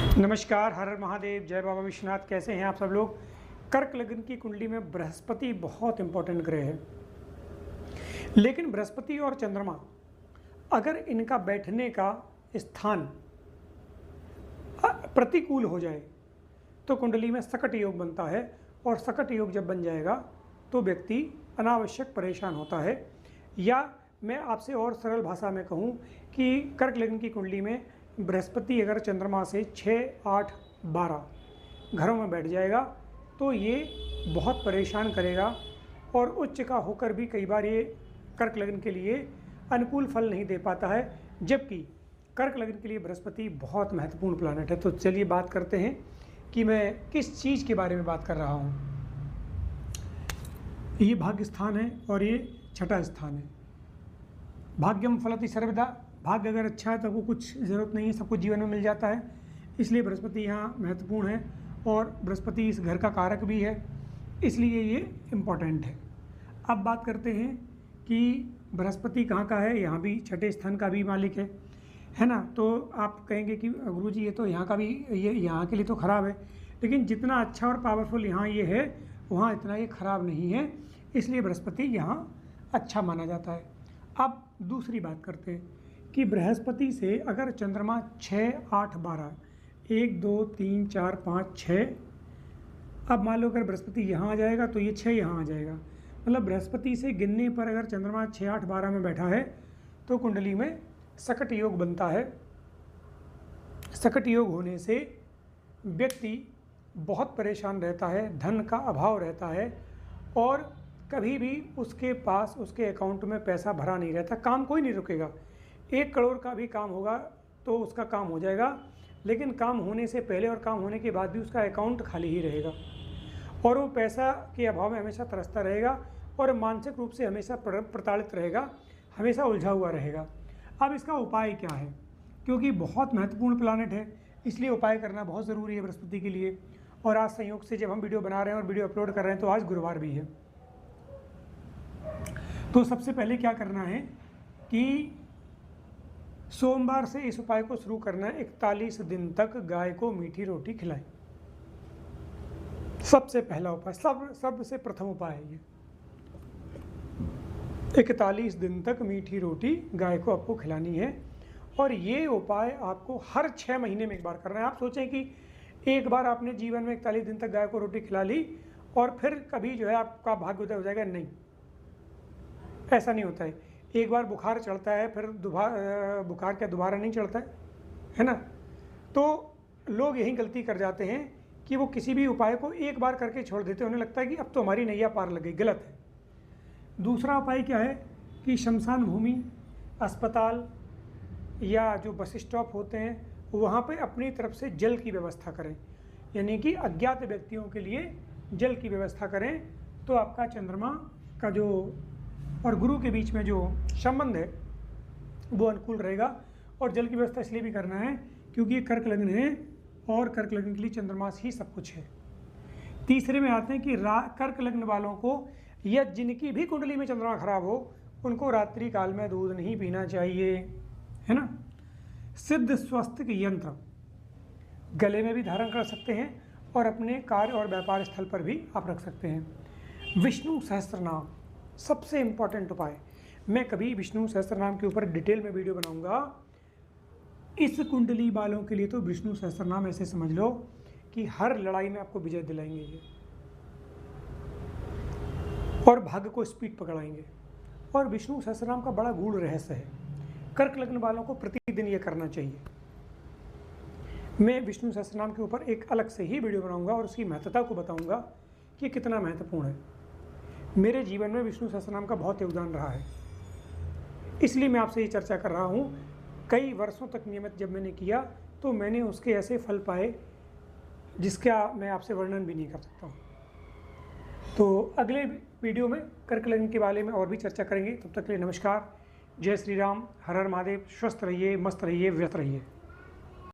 नमस्कार, हर हर महादेव, जय बाबा विश्वनाथ। कैसे हैं आप सब लोग। कर्क लग्न की कुंडली में बृहस्पति बहुत इंपॉर्टेंट ग्रह है, लेकिन बृहस्पति और चंद्रमा अगर इनका बैठने का स्थान प्रतिकूल हो जाए तो कुंडली में सकट योग बनता है, और सकट योग जब बन जाएगा तो व्यक्ति अनावश्यक परेशान होता है। या मैं आपसे और सरल भाषा में कहूँ कि कर्क लग्न की कुंडली में बृहस्पति अगर चंद्रमा से 6, 8, 12 घरों में बैठ जाएगा तो ये बहुत परेशान करेगा, और उच्च का होकर भी कई बार ये कर्क लग्न के लिए अनुकूल फल नहीं दे पाता है, जबकि कर्क लग्न के लिए बृहस्पति बहुत महत्वपूर्ण प्लैनेट है। तो चलिए बात करते हैं कि मैं किस चीज़ के बारे में बात कर रहा हूँ। ये भाग्य स्थान है और ये छठा स्थान है। भाग्यम फलति सर्वदा, भाग्य अगर अच्छा है तो वो कुछ ज़रूरत नहीं है, सब कुछ जीवन में मिल जाता है। इसलिए बृहस्पति यहाँ महत्वपूर्ण है, और बृहस्पति इस घर का कारक भी है, इसलिए ये इम्पोर्टेंट है। अब बात करते हैं कि बृहस्पति कहाँ का है। यहाँ भी छठे स्थान का भी मालिक है ना। तो आप कहेंगे कि गुरुजी ये तो यहाँ का भी, ये यहाँ के लिए तो ख़राब है, लेकिन जितना अच्छा और पावरफुल यहाँ ये है वहाँ इतना ये ख़राब नहीं है, इसलिए बृहस्पति यहाँ अच्छा माना जाता है। अब दूसरी बात करते हैं कि बृहस्पति से अगर चंद्रमा 6, 8, 12, 1, 2, 3, 4, 5, 6, अब मान लो अगर बृहस्पति यहाँ आ जाएगा तो ये 6 यहाँ आ जाएगा। मतलब बृहस्पति से गिनने पर अगर चंद्रमा 6, 8, 12 में बैठा है तो कुंडली में सकट योग बनता है। सकट योग होने से व्यक्ति बहुत परेशान रहता है, धन का अभाव रहता है, और कभी भी उसके पास उसके अकाउंट में पैसा भरा नहीं रहता। काम कोई नहीं रुकेगा, 1 करोड़ का भी काम होगा तो उसका काम हो जाएगा, लेकिन काम होने से पहले और काम होने के बाद भी उसका अकाउंट खाली ही रहेगा, और वो पैसा के अभाव में हमेशा तरसता रहेगा, और मानसिक रूप से हमेशा प्रताड़ित रहेगा, हमेशा उलझा हुआ रहेगा। अब इसका उपाय क्या है, क्योंकि बहुत महत्वपूर्ण प्लैनेट है, इसलिए उपाय करना बहुत ज़रूरी है बृहस्पति के लिए। और आज संयोग से जब हम वीडियो बना रहे हैं और वीडियो अपलोड कर रहे हैं तो आज गुरुवार भी है। तो सबसे पहले क्या करना है कि सोमवार से इस उपाय को शुरू करना है। 41 दिन तक गाय को मीठी रोटी खिलाएं। सबसे पहला उपाय, सबसे प्रथम उपाय है ये। 41 दिन तक मीठी रोटी गाय को आपको खिलानी है, और ये उपाय आपको हर 6 महीने में एक बार करना है। आप सोचें कि एक बार आपने जीवन में 41 दिन तक गाय को रोटी खिला ली और फिर कभी जो है आपका भाग्योदय हो जाएगा, नहीं, ऐसा नहीं होता है। एक बार बुखार चढ़ता है, फिर बुखार क्या दोबारा नहीं चढ़ता है ना। तो लोग यही गलती कर जाते हैं कि वो किसी भी उपाय को एक बार करके छोड़ देते हैं, उन्हें लगता है कि अब तो हमारी नैया पार लग गई। गलत है। दूसरा उपाय क्या है कि शमशान भूमि, अस्पताल या जो बस स्टॉप होते हैं वहाँ पे अपनी तरफ से जल की व्यवस्था करें, यानी कि अज्ञात व्यक्तियों के लिए जल की व्यवस्था करें, तो आपका चंद्रमा का जो और गुरु के बीच में जो संबंध है वो अनुकूल रहेगा। और जल की व्यवस्था इसलिए भी करना है क्योंकि ये कर्क लग्न है, और कर्क लग्न के लिए चंद्रमा ही सब कुछ है। तीसरे में आते हैं कि कर्क लग्न वालों को, या जिनकी भी कुंडली में चंद्रमा खराब हो, उनको रात्रि काल में दूध नहीं पीना चाहिए, है ना। सिद्ध स्वस्तिक यंत्र गले में भी धारण कर सकते हैं, और अपने कार्य और व्यापार स्थल पर भी आप रख सकते हैं। विष्णु सहस्त्रनाम सबसे इम्पॉर्टेंट उपाय। मैं कभी विष्णु सहस्त्रनाम के ऊपर डिटेल में वीडियो बनाऊंगा। इस कुंडली वालों के लिए तो विष्णु सहस्त्रनाम ऐसे समझ लो कि हर लड़ाई में आपको विजय दिलाएंगे ये, और भाग्य को स्पीड पकड़ाएंगे। और विष्णु सहस्त्रनाम का बड़ा गूढ़ रहस्य है, कर्क लग्न वालों को प्रतिदिन ये करना चाहिए। मैं विष्णु सहस्त्रनाम के ऊपर एक अलग से ही वीडियो बनाऊंगा और उसकी महत्ता को बताऊंगा कि कितना महत्वपूर्ण है। मेरे जीवन में विष्णु सहस्त्रनाम का बहुत योगदान रहा है, इसलिए मैं आपसे ये चर्चा कर रहा हूँ। कई वर्षों तक नियमित जब मैंने किया तो मैंने उसके ऐसे फल पाए जिसका मैं आपसे वर्णन भी नहीं कर सकता हूँ। तो अगले वीडियो में कर्क लग्न के बारे में और भी चर्चा करेंगे। तब तक के लिए नमस्कार, जय श्री राम, हर हर महादेव। स्वस्थ रहिए, मस्त रहिए, व्यस्त रहिए।